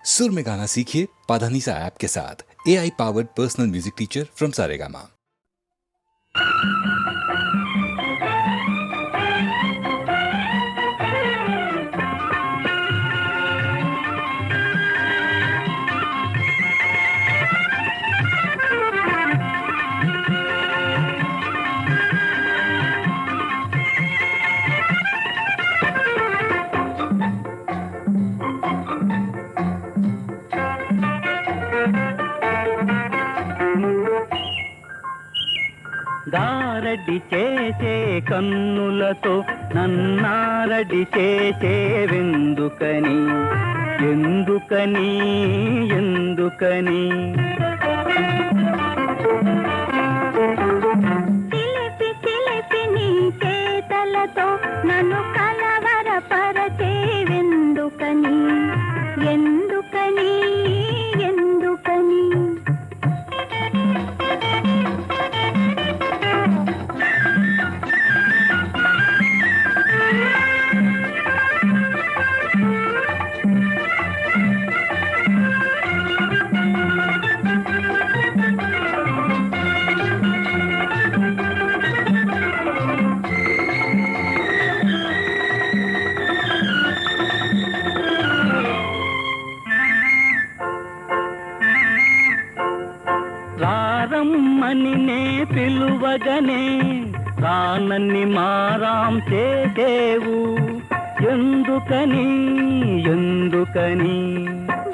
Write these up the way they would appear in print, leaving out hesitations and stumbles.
सुर में गाना सीखिए पाधानीसा ऐप के साथ। AI powered personal music teacher from Saregama. గారడి చేసే కన్నులతో నన్నారడి చేసేవెందుకని ఎందుకని ఎందుకని చిలిపి చిలిపి నీ చేతలతో నన్ను కలవరపరచేవెందుకని ఎందుకని ఎందుకని రారమ్మని నే పిలువగనే రానన్ని మారాం చేసేవు ఎందుకని ఎందుకని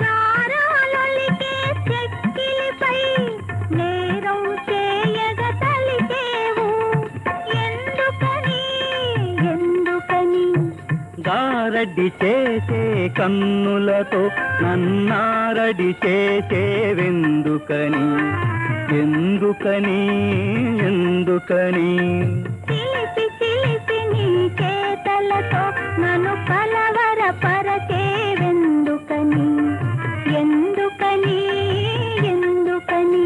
గారాలొలికే చెక్కిలిపై నేరం చేయగ తలిచేవు ఎందుకని ఎందుకని గారడి చేసే కన్నులతో నన్నారడి చేసేవెందుకని ఎందుకని ఎందుకని చిలిపి చిలిపి నీ చేతలతో నన్ను కలవరపరచేవెందుకని ఎందుకని ఎందుకని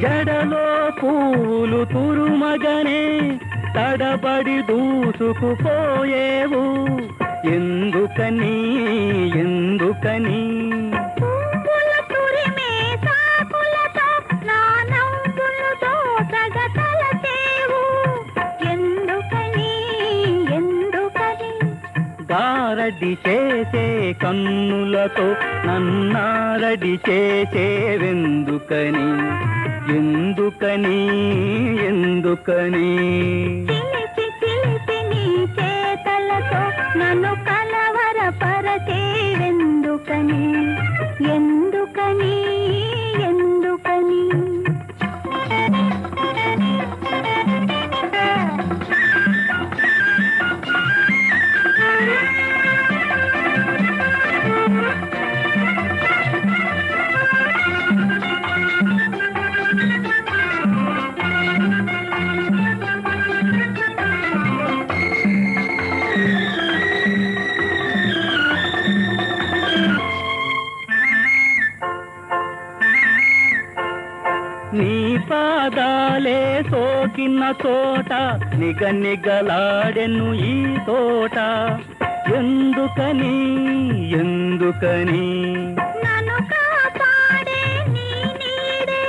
జడలో పూలు తురుమగనే తడబడి దూసుకుపోయేవు ఎందుకని ఎందుకని పువ్వుల తురిమే సాకులతో నా నవ్వులు దోసగ తలచేవు ఎందుకని ఎందుకని గారడి చేసే కన్నులతో నన్నారడి చేసేవెందుకని ఎందుకని ఎందుకని చిలిపి చిలిపి నీ చేతలతో నన్ను కలవరపరచేవెందుకని ఎందుకని ఎందుకని నీ పాదాలే సోకిన చోట నిగనిగలాడెను ఈ తోట ఎందుకని ఎందుకని నన్ను కాపాడే నీ నీడే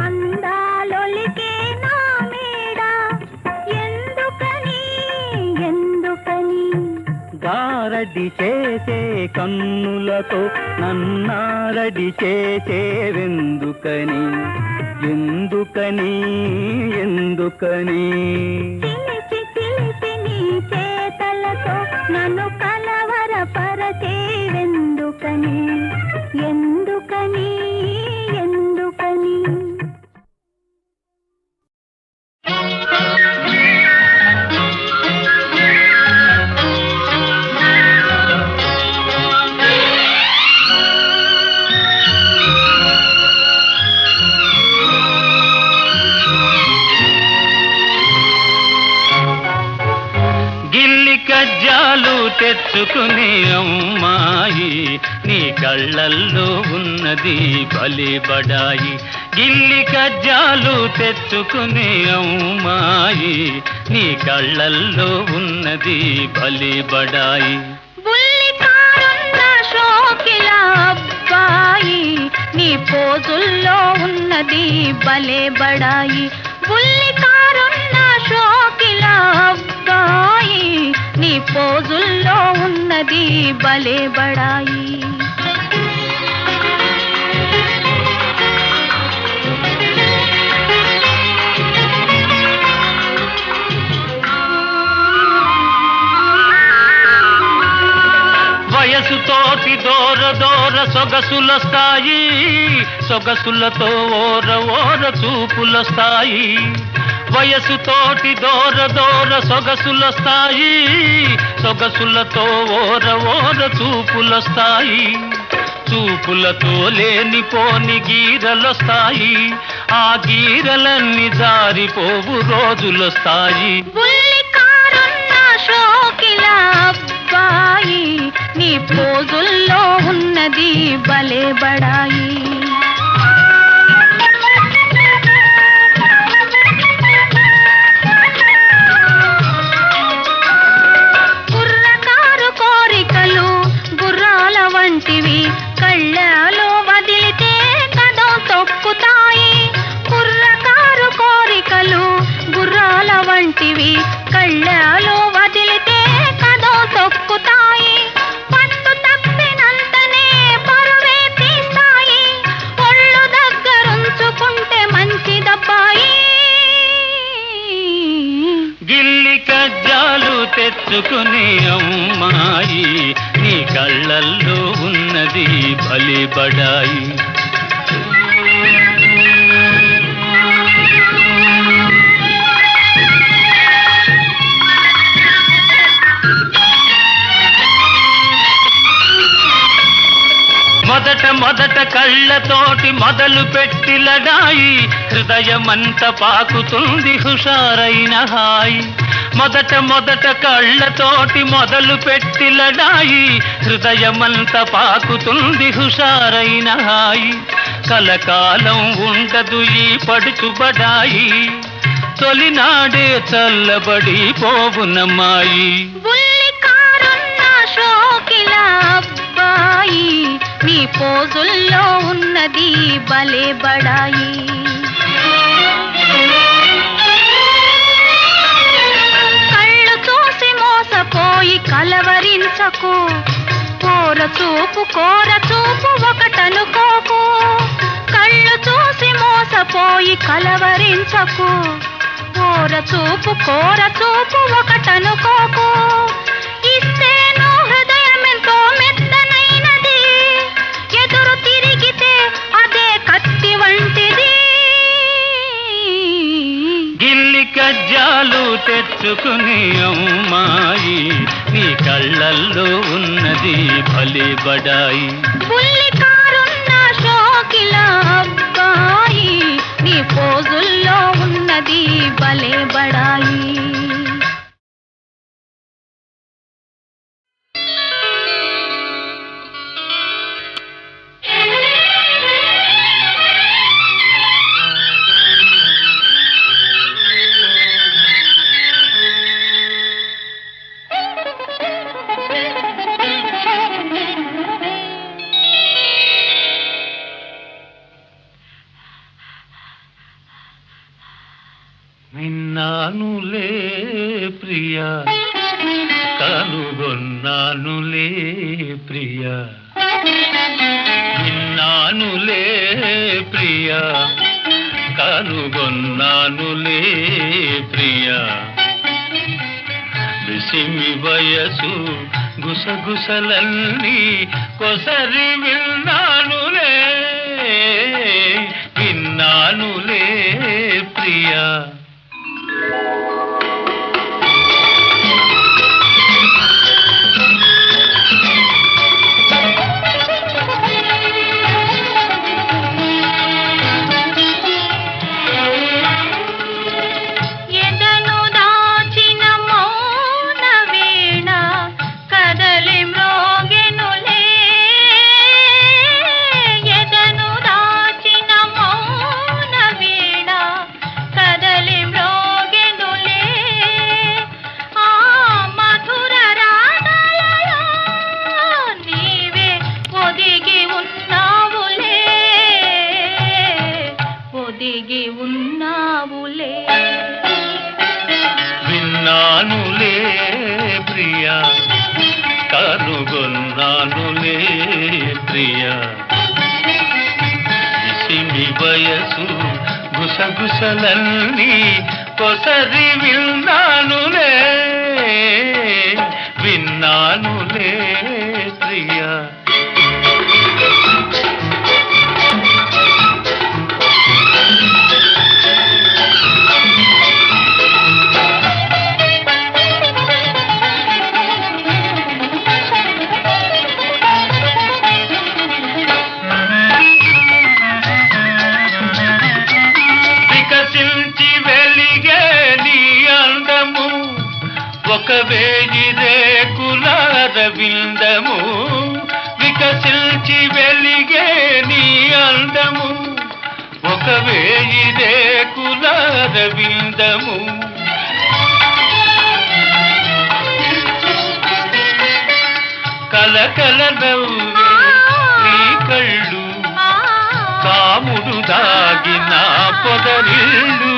అందాలొలికే నా మేడ ఎందుకని ఎందుకని గారడి చేసే కన్నులతో నన్నారడి చేసేవెందుకని ఎందుకని ఎందుకని చిలిపి చిలిపి నీ చేతలతో నన్ను కలవరపరచేవెందుకని ఎందుకని ఎందుకని తెచ్చుకునే అమ్మాయి నీ కళ్ళల్లో ఉన్నది భలే బడాయి గిల్లి కజ్జాలు తెచ్చుకునే అమ్మాయి నీ కళ్ళల్లో ఉన్నది భలే బడాయి బుల్లికారున్న షోకిల అబ్బాయి నీ పోజుల్లో ఉన్నది భలే బడాయి బుల్లికారున్న షోకిల అబ్బాయి నీ పోజుల్లో ఉన్నది భలే బడాయి వయసుతోటి దూర దూర సొగసులొస్తాయి సొగసులతో ఓర ఓర చూపులొస్తాయి వయసుతోటి దూర దూర సొగసులొస్తాయి సొగసులతో ఓర ఓర చూపులొస్తాయి చూపులతో లేనిపోని గీరలొస్తాయి ఆ గీరలన్నీ జారిపోవు రోజులొస్తాయి బుల్లికారున్న షోకిల అబ్బాయి నీ పోజుల్లో ఉన్నది భలే బడాయి కుర్రకారు కోరికలు గుర్రాల వంటివి కళ్ళలో వదిలితే కదం తొక్కుతాయి కుర్రకారు కోరికలు గుర్రాల వంటివి కళ్ళలో వదిలితే కదం తొక్కుతాయి పట్టు తప్పినంతనే పరువే తీస్తాయి ఒళ్ళు దగ్గరుంచుకుంటే మంచిదబ్బాయి గిల్లి కజ్జాలు తెచ్చుకునే అమ్మాయి నీ కళ్ళల్లో ఉన్నది భలే బడాయి మొదట మొదట కళ్ళతోటి మొదలు పెట్టి లడాయి హృదయమంత పాకుతుంది హుషారైన హాయి మొదట మొదట కళ్ళతోటి మొదలు పెట్టి లడాయి హృదయమంత పాకుతుంది హుషారైన హాయి కలకాలం ఉండదు ఈ పడుచుబడాయి తొలినాడే చల్లబడి పోవునమ్మాయి బుల్లికారున్న షోకిల అబ్బాయి నీ పోజుల్లో ఉన్నది భలే బడాయి కళ్ళు చూసి మోసపోయి కలవరించకు కోర చూపు ఒకటనుకోకు కళ్ళు చూసి మోసపోయి కలవరించకు కోర చూపు ఒకటనుకోకు ఇస్తేనో హృదయమెంతో మెత్తనైనది ఎదురు తిరిగితే అదే కత్తి వంటిది గిల్లి కజ్జాలు తెచ్చుకునే అమ్మాయి నీ కళ్ళల్లో ఉన్నది భలే బడాయి బుల్లికారున్న షోకిల అబ్బాయి నీ పోజుల్లో ఉన్నది భలే బడాయి విన్నానులే ప్రియా కనుగొన్నానులే ప్రియా విన్నానులే ప్రియా కనుగొన్నానులే ప్రియా విసిమి వయసు గుసగుసలన్నీ కొసరి విన్నానులే విన్నానులే ప్రియా ఎదను దాచిన మౌన వీణ కదలి చిన్ని వయసు గుసగుసలన్నీ కొసరి విన్నానులే విన్నానులే ప్రియా. వికసించి వెలిగే నీ అందము ఒక వేయి రేకుల రవిందము. వికసించి వెలిగే నీ అందము ఒక వేయి రేకుల రవిందము. కలకల నవ్వే నీ కళ్ళు కాముడు దాగిన పొదరిల్లు.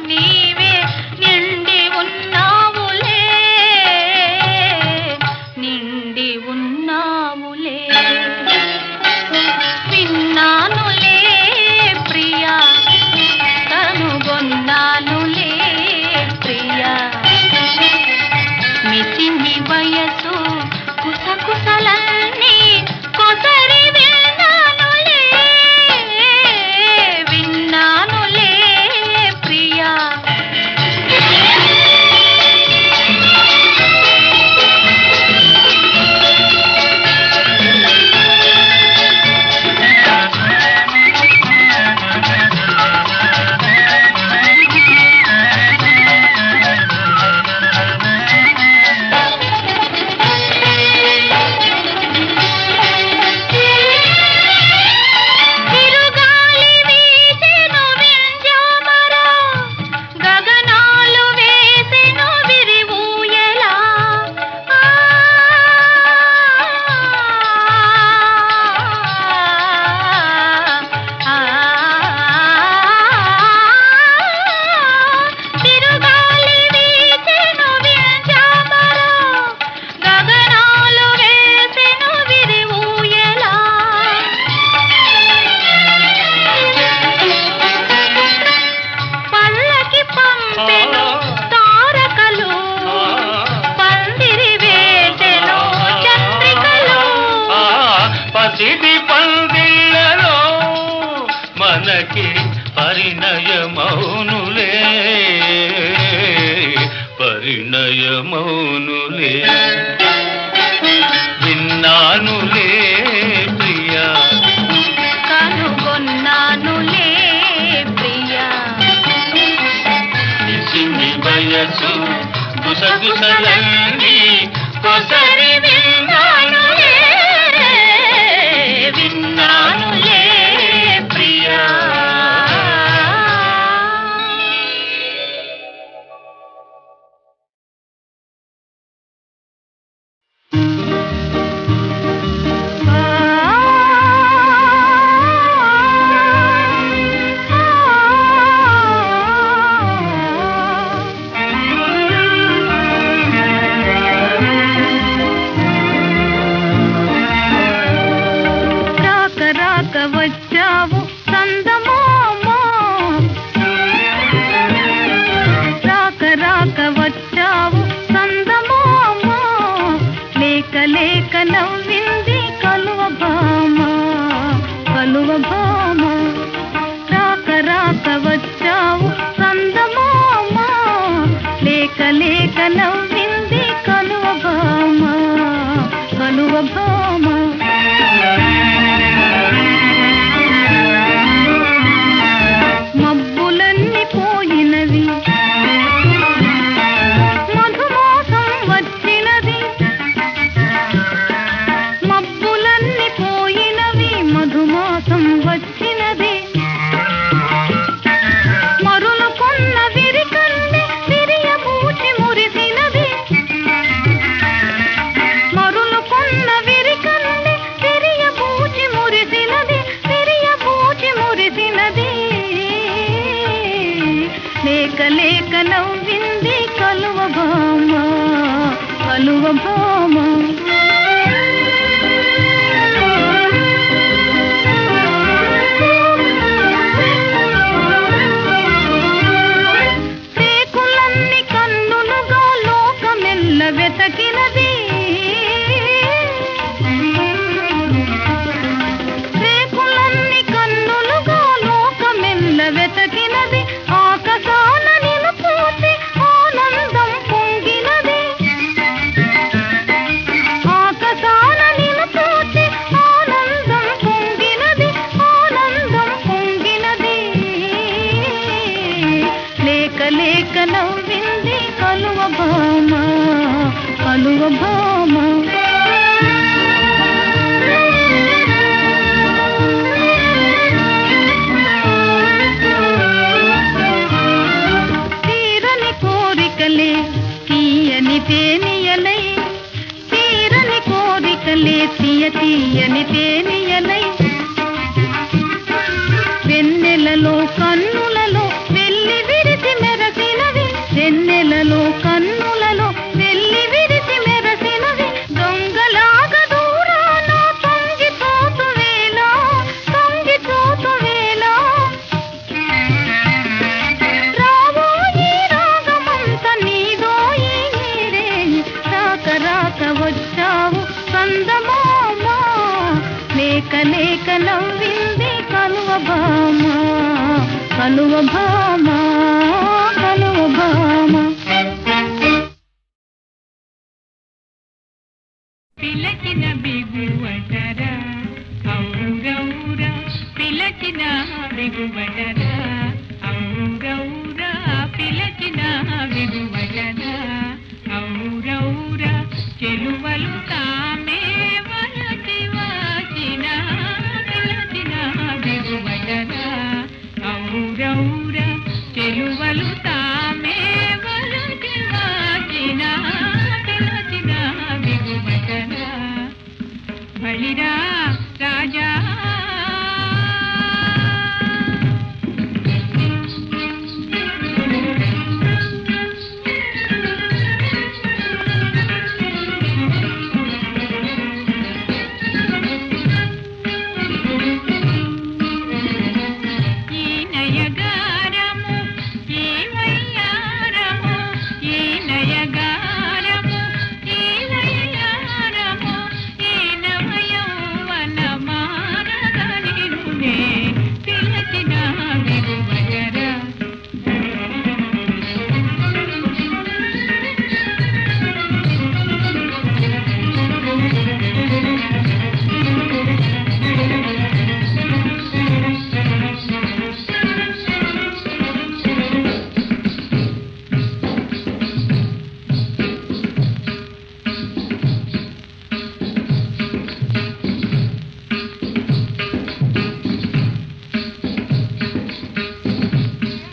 నీవే నిండి ఉన్నావులే నిండి ఉన్నావులే. విన్నానులే ప్రియా కనుగొన్నానులే ప్రియా. మిసిమి వయసు కుసకుసలన్నీ కొసరి విన్నానులే విన్నానులే ప్రియా. తిరుగాలి వీచెను వింజామరా గగనాలు వేసెను విరివూయలా. తిరుగాలి వీచెను వింజామరా గగనాలు వేసెను విరివూయలా. పల్లకి పంపెను తారకలు పందిరి వేసెను చంద్రికలు. పసిడి పందిళ్ళలో మనకి పరిణయమౌనులే పరిణయమౌనులే. విన్నానులే ప్రియా కనుగొన్నానులే ప్రియా. నిసిమి వయసు గుసగుసలన్నీ కొసరి విన్నానులే విన్నానులే ప్రియా. రాక రాక వచ్చావు చందమామ రాక రాక వచ్చావు చందమామ. లేక లేక నవ్వింది కలువ భామ కలువ భామ. రాక రాక వచ్చావు చందమామ లేక లేక నవ్వింది కలువ భామ కలువ భామ. మబ్బులన్నీ పోయినవి మధుమాసం వచ్చినది. మబ్బులన్నీ పోయినవి మధుమాసం వచ్చినది. మరులు కొన్న విరికల్లి విరియబూచి మురిసినది. మరులు కొన్న విరి రేఖలే తీయ తీయని తేనియలై వెన్నెలలో కన్నులలో వెళ్ళి విరిసి మెరసినవి వెన్నెలలో కన్నులలో వెళ్ళి విరిసి మెరసినవి దొంగలాగ దూరాన తొంగి చూతు వేళ రావోయి రాగమంత నీదోయి నీరే రాక రాక వచ్చావు కందమామ లేక లేక నవ్వింది కలువ భామ కలువ భామ కలువ భామ పిలచిన బిగువటరా ఔరౌరా పిలచిన బిగువటరా ఔరౌరా పిలచిన బిగువటరా ఔరౌరా చెలువలు తామే వలచి వాచిన పిలచిన బిగువటరా ఔరౌరా చెలువలు తామే వలచి వాచిన పిలచిన బిగువటరా బలిరా రాజా ఈ నయగారము ఈ వయ్యారము ఈ నయగారము ఈ వయ్యారము ఈ నవయౌవన మారగనినునే పిలచిన బిగువటరా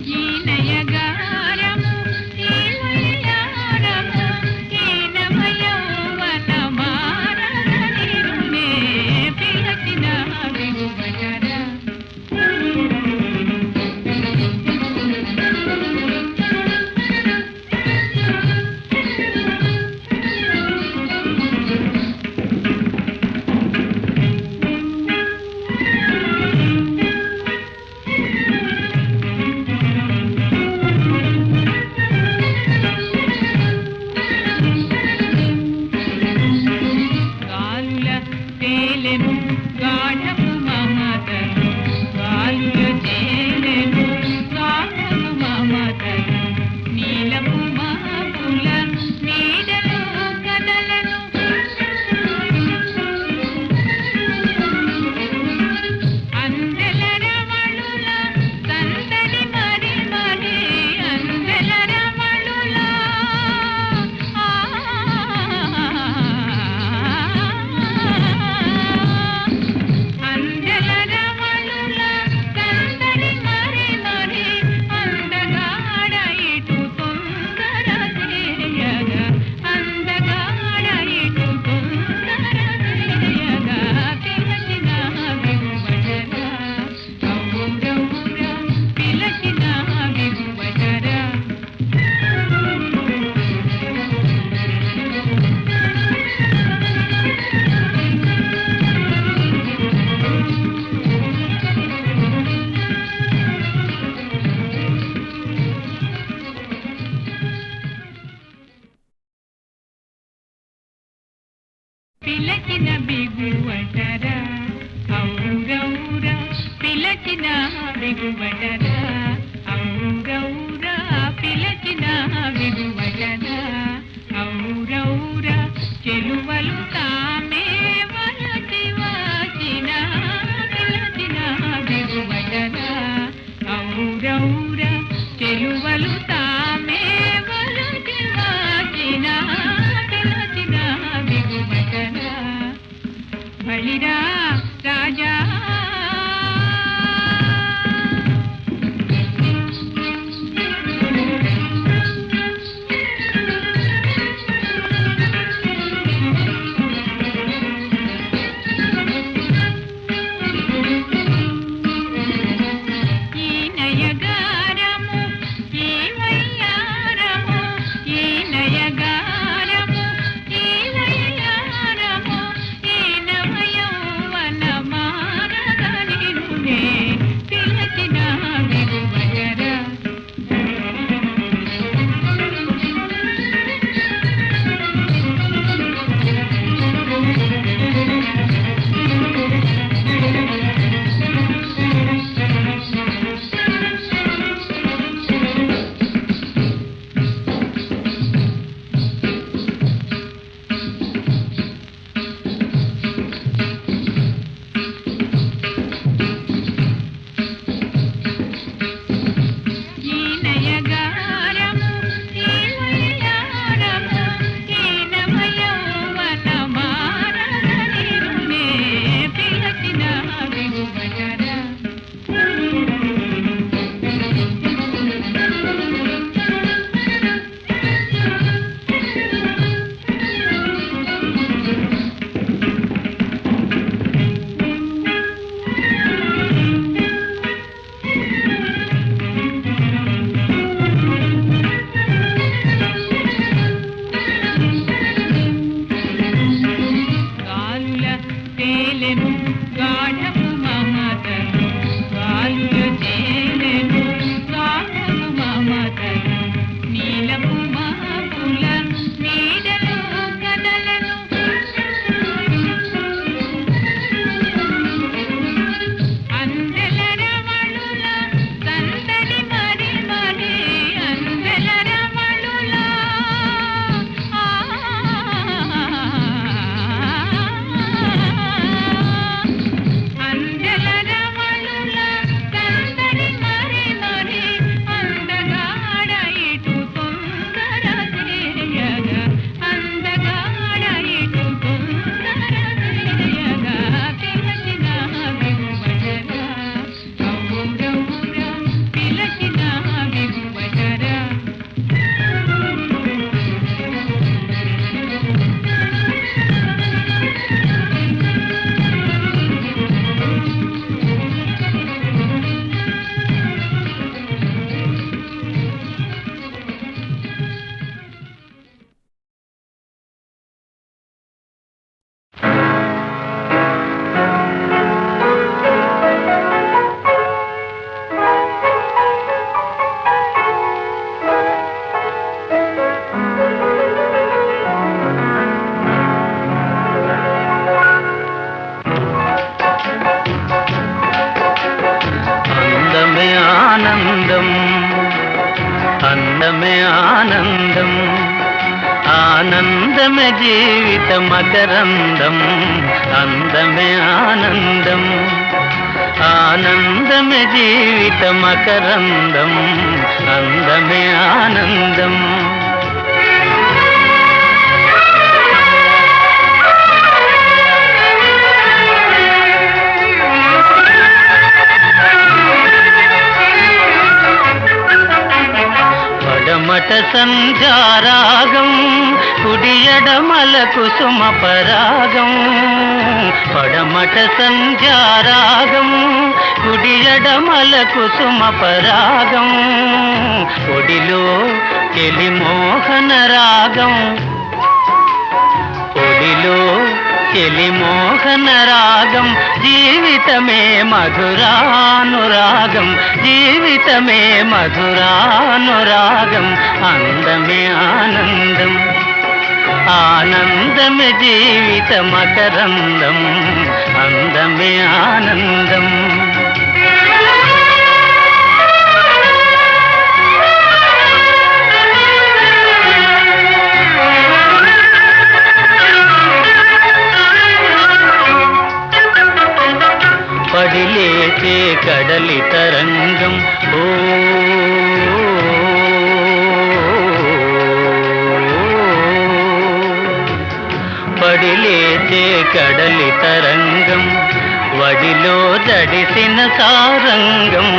ఈ నయగారము ఈ వయ్యారము ఈ నవయౌవన మారగనినునే పిలచిన బిగువటరా గాలుల తేలెను గాఢపు మమతలు గాలుల తేలెను గాఢపు మమతలు నీలపు మహపుల నీడలు కదలను అందెల రమణుల సందడి మరి మరి అందెల రమణుల అందెల రమణుల సందడి మరి మరి అందగాడ ఇటు తొందర చేయగా అందగాడ ఇటు తొందర చేయగా పిలచిన బిగువటరా ఔరౌరా పిలచిన బిగువటరా పిలచిన బిగువటరా ఔరౌరా పిలచిన బిగువటరా ఔరౌరా పిలచిన బిగువటరా ఔరౌరా చెలువలు తామే వలచి వాచిన పిలచిన బిగువటరా ఔరౌరా చెలువలు తామే వలచి వాచిన పిలచిన బిగువటరా బలిరా రాజా ఆనందమే జీవిత మకరందం అందమే ఆనందం ఆనందమే జీవిత మకరందం అందమే ఆనందం పడమట సంధ్యారాగం కుడియడమల కుసుమ పరాగం పడమట సంధ్యారాగం కుడియడమల కుసుమ పరాగం ఒడిలో చెలి మోహన రాగం ఒడిలో చెలి మోహన రాగం జీవితమే మధురానురాగం జీవితమే మధురానురాగం అందమే ఆనందం ఆనందమే జీవిత మకరందం అందమే ఆనందం పడిలేచే కడలి తరంగం ఓ పడిలేచే కడలి తరంగం వడిలో జడిసిన సారంగం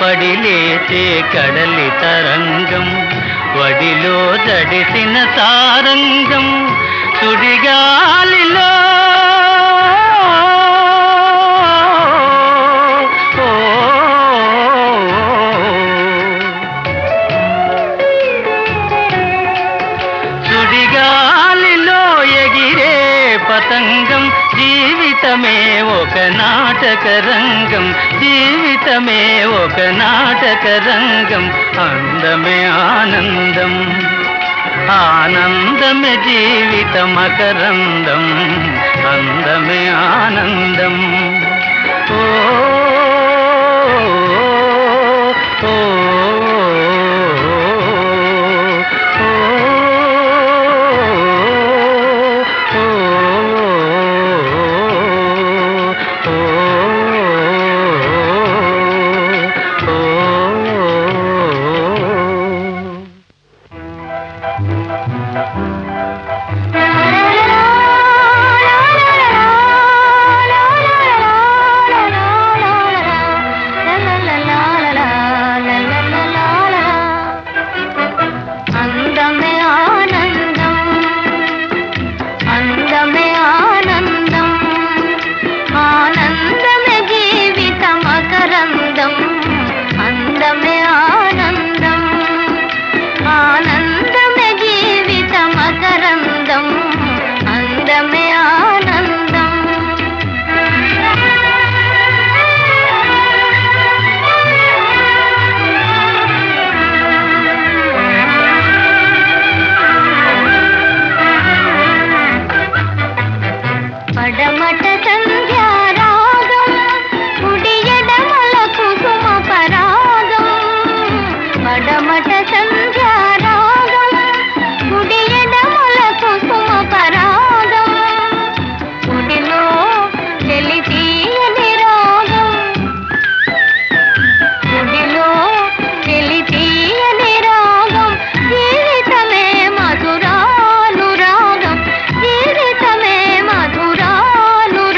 పడిలేచే కడలి తరంగం వడిలో జడిసిన సారంగం సుడిగాలిలో పతంగం జీవితమే ఒక నాటక రంగం జీవితమే ఒక నాటక రంగం అందమే ఆనందం ఆనందమే జీవిత మకరందం అందమే ఆనందం ఓ ఓ పడమట సంధ్యారాగం కుడియడమల కుసుమ పరాగం పడమట సంధ్యారాగం కుడియడమల కుసుమ పరాగం కుడిలో చెలి తీయని రాగం కుడిలో చెలి తీయని రాగం జీవితమే మధురానురాగం జీవితమే మధురానురాగం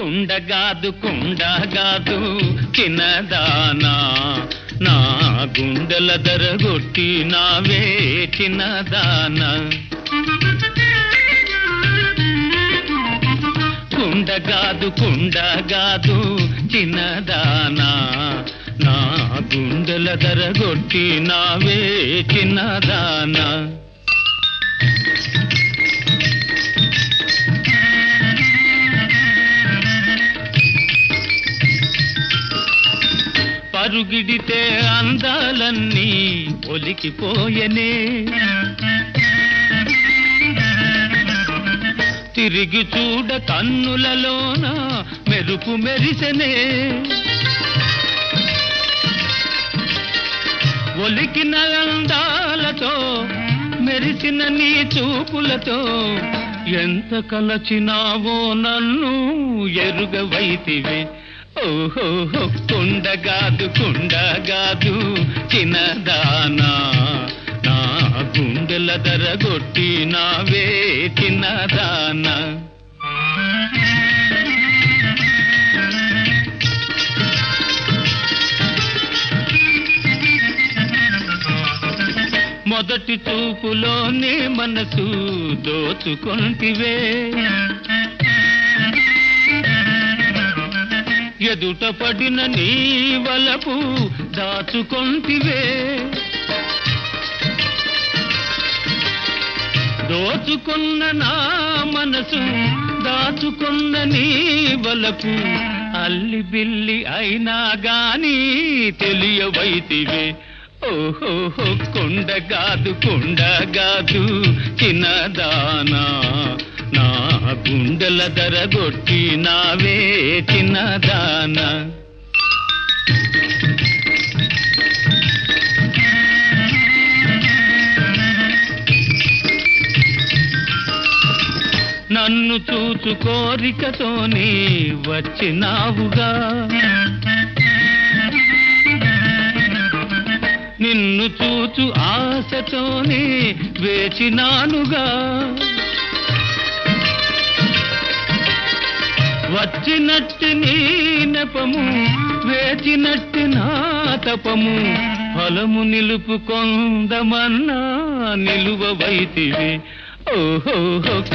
కుండగాదు కుండగాదు చిన్నదానా నా గుండెల దరగొట్టి నావే చిన్నదానా కుండగాదు కుండగాదు చిన్నదానా నా గుండెల దరగొట్టి నావే చిన్నదానా పరుగిడితే అందాలన్నీ ఒలికిపోయనే తిరిగి చూడ కన్నులలోన మెరుపు మెరిసెనే ఒలికిన అందాలతో మెరిసిన నీ చూపులతో ఎంత కలచినావో నన్ను ఎరుగవైతివే ఓహో కుండగాదు కుండగాదు చిన్నదానా నా గుండెల దరగొట్టి నావే చిన్నదానా మొదటి చూపులోనే మనసు దోచుకొంటివే ఎదుట పడిన నీ వలపు దాచుకొంటివే దోచుకున్న నా మనసు దాచుకున్న నీ వలపు అల్లి బిల్లి అయినా గాని తెలియవైతివే ఓహో కుండగాదు కుండగాదు చిన్నదానా నా గుండెల దరగొట్టి నావే చిన్నదానా నన్ను చూచు కోరికతోనే వచ్చినావుగా నిన్ను చూచు ఆశతోనే వేచినానుగా వచ్చినట్టు నీ నెపము వేచినట్టు నా తపము ఫలము నిలుపుకొందమన్నా నిలువవైతివే ఓహో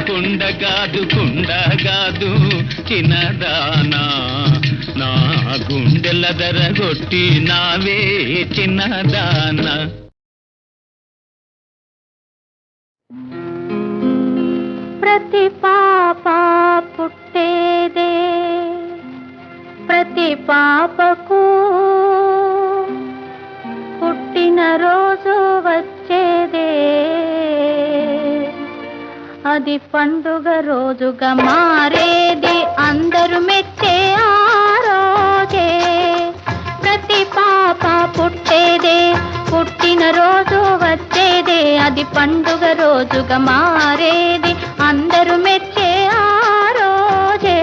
కుండగాదు కుండగాదు చిన్నదానా నా గుండెల దరగొట్టి నావే చిన్నదానా ప్రతి పాప పుట్టేదే ప్రతి పాపకు పుట్టిన రోజు వచ్చేదే అది పండుగ రోజుగా మారేది అందరూ మెచ్చే ఆ రోజే ప్రతి పాప పుట్టేదే పుట్టిన రోజు వచ్చేదే అది పండుగ రోజుగా మారేది అందరూ మెచ్చే ఆ రోజే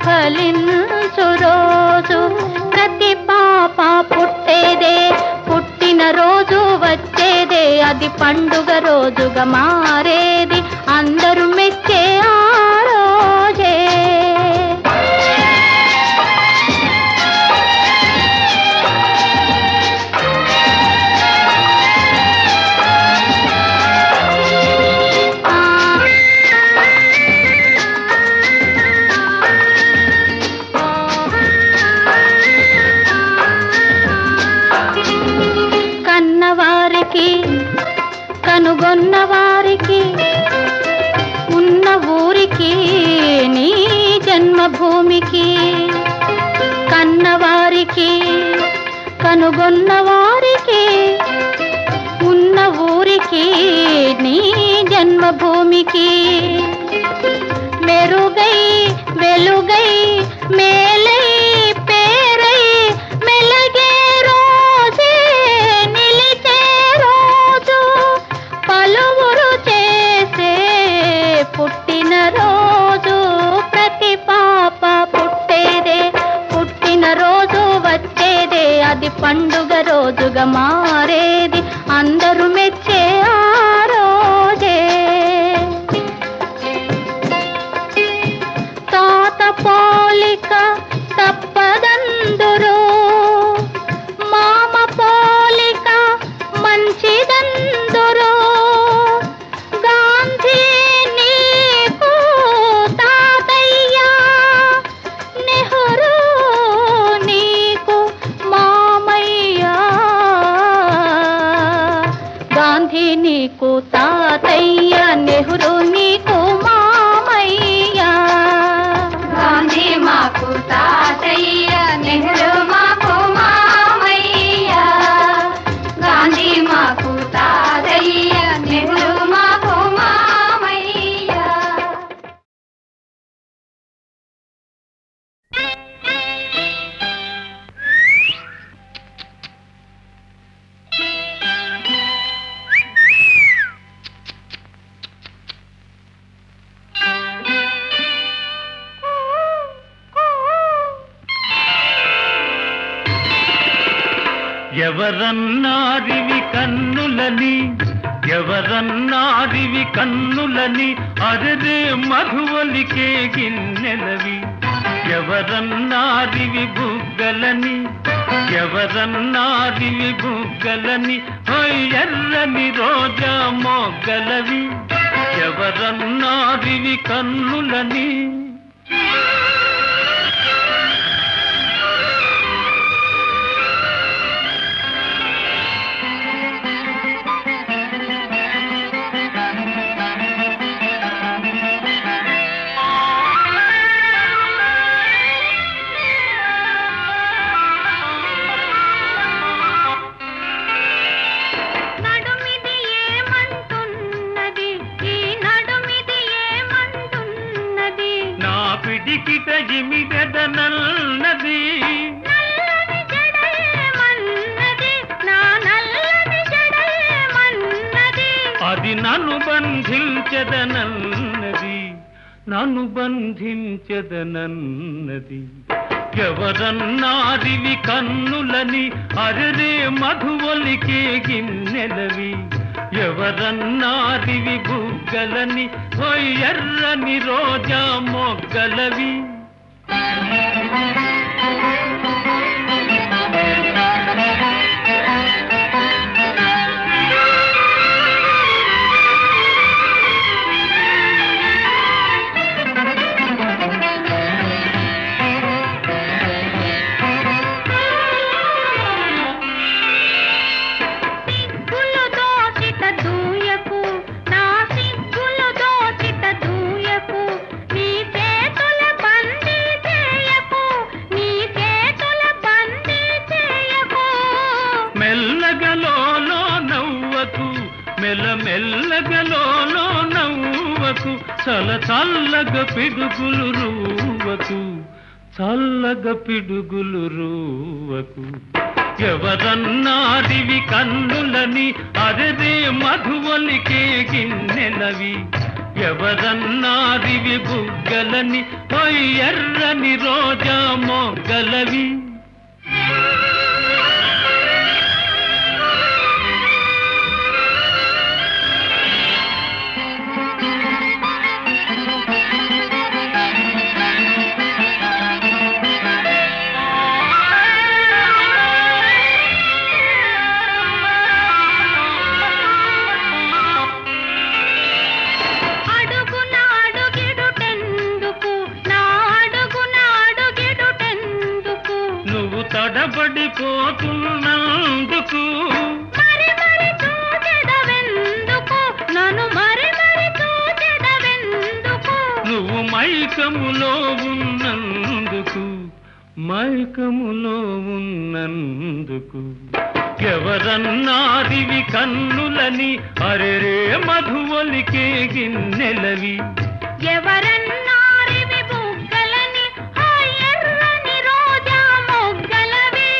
ఫలించు రోజు ప్రతి పాప పుట్టేదే పుట్టిన రోజు వచ్చేదే అది పండుగ రోజుగా మారేది అందరూ మెచ్చే ఆ రోజే కనుగొన్న వారికి ఉన్న ఊరికి నీ జన్మభూమికి, కన్నవారికి కనుగొన్న వారికి ఉన్న ఊరికి నీ జన్మభూమికి, మెరుగై వెలుగై మేలై పేరై మెలగే రోజే నిలిచే రోజు, పలువురు చేసే పుట్టిన రోజు, ప్రతి పాప పుట్టేదే పుట్టిన రోజు వచ్చేదే, అది పండుగ రోజుగా మారేది అందరూ మెచ్చే ఆ రోజే. తాత పోలిక తప్పదందురు, మామ పోలిక మంచిదందురు, గాంధీ నీకు తాతయ్య, నెహ్రూ నీకు మామయ్య, గాంధీ నీకు తాతయ్య, నెహ్రూ నీకు మామయ్య, గాంధీ మాకు తాతయ్య, నెహ్రూ మాకు మామయ్య, గాంధీ మాకు తాతయ్య, నెహ్రూ మాకు మామయ్య. ఎవరన్నారివి కన్నులని, ఎవరన్నారివి కన్నులని, అరదే మధువలికే గిన్నెలవి, ఎవరన్నారివి బుగ్గలని, ఎవరన్నారివి బుగ్గలని, ఎర్రని రోజా మొగ్గలవి, ఎవరన్నారివి కన్నులని. నడుమిది ఏమంటున్నది, ఈ నడుమిది ఏమంటున్నది, నా పిడికిట ఇమిడెదనన్నది, నల్లని జడేమన్నది, నా నల్లని జడేమన్నది, అది నన్ను బంధించదనన్నది, నన్ను బంధించదనన్నది. ఎవరన్నారివి కన్నులని, అరరే మధువలికే గిన్నెలవి, ఎవరన్నారివి బుగ్గలని, ఎర్రని రోజా మొగ్గలవి. సిగ్గులు దోచిత దూయకు, నా సిగ్గులు దోచిత దూయకు, నీ చేతుల బందీ చేయకు, నీ చేతుల బందీ చేయకు, మెల్లగలోలో నవ్వకు, మెల్లమెల్లగలోలో నవ్వకు, చల చల్లగ పిడుగులు రూవకు, చల్లగ పిడుగులు రూవకు. ఎవరన్నారివి కన్నులని, అరదే మధువలికే గిన్నెలవి, ఎవరన్నారివి బుగ్గలని, ఎర్రని రోజా మొగ్గలవి. అడుగున అడుగిడుటెందుకు, నా అడుగున అడుగిడుటెందుకు, మైకములో ఉన్నందుకు మైకములో ఉన్నందుకు ఎవరన్నారివి కన్నులని అరెరే మధువలికే గిన్నెలవి ఎవరన్నారివి బుగ్గలని ఆ ఎర్రని రోజా మొగ్గలవి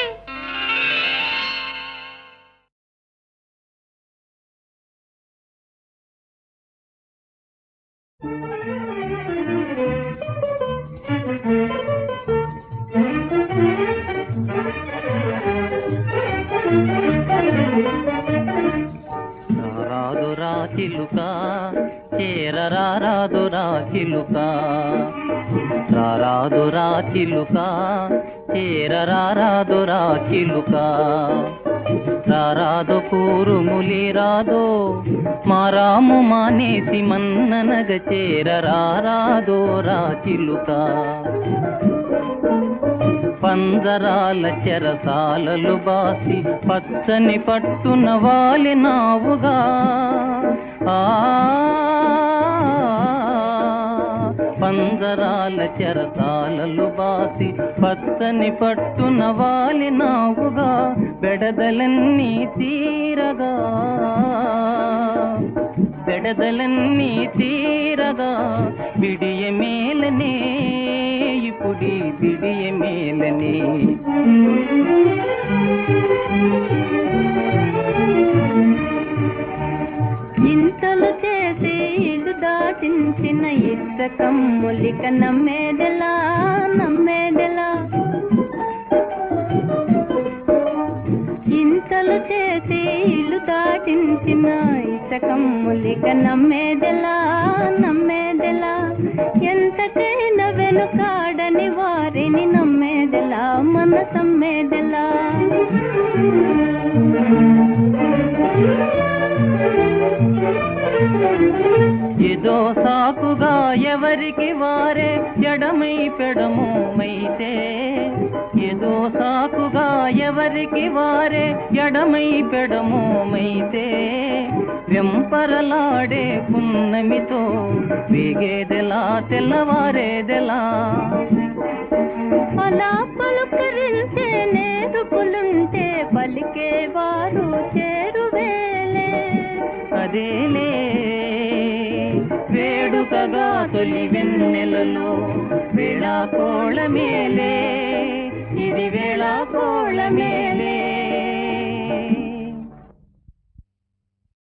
రాదురా చిలుక చేరరాదురా చిలుక రాదురా చిలుక చేరరాదురా చిలుక రాదు కూరుములి రాదో మారాము మానేసి మన్ననగ చేరరాదోరా చిలుక పంజరాల చెరసాలలు బాసి పచ్చని పట్టున వాలినావుగా పంజరాల చెరసాలలు బాసి పచ్చని పట్టున వాలినావుగా బెడదలన్నీ తీరగా బెడదలన్నీ తీరగా బిడియ మేలనే ఇప్పుడి బిడియ మేలనే ఇంతలు చేసి ఇల్లు దాటించిన ఇద్దకమ్ములిక నమ్మేదెలా నమ్మేదెలా ఇంతలు చేసి ఇల్లు దాటించిన ఇద్దకమ్ములిక నమ్మేదెలా నమ్మేదెలా ఎంతకైనా వెనుకాడని వారిని నమ్మేదెలా మనసమ్మేదెలా ఏదో సాకుగా ఎవరికి వారే ఎడమై పెడమోమైతే ఏదో సాకుగా ఎవరికి వారే ఎడమై పెడమోమైతే వెంపరలాడే పున్నమితో వేగేదెలా తెల్లవారేదెలా అలా పలుకరించే నేరుపులుంటే పలికేవారు చేరువేలే అదేలే వేడుకగా తొలి వెన్నెలలో వేళాకోళమేలే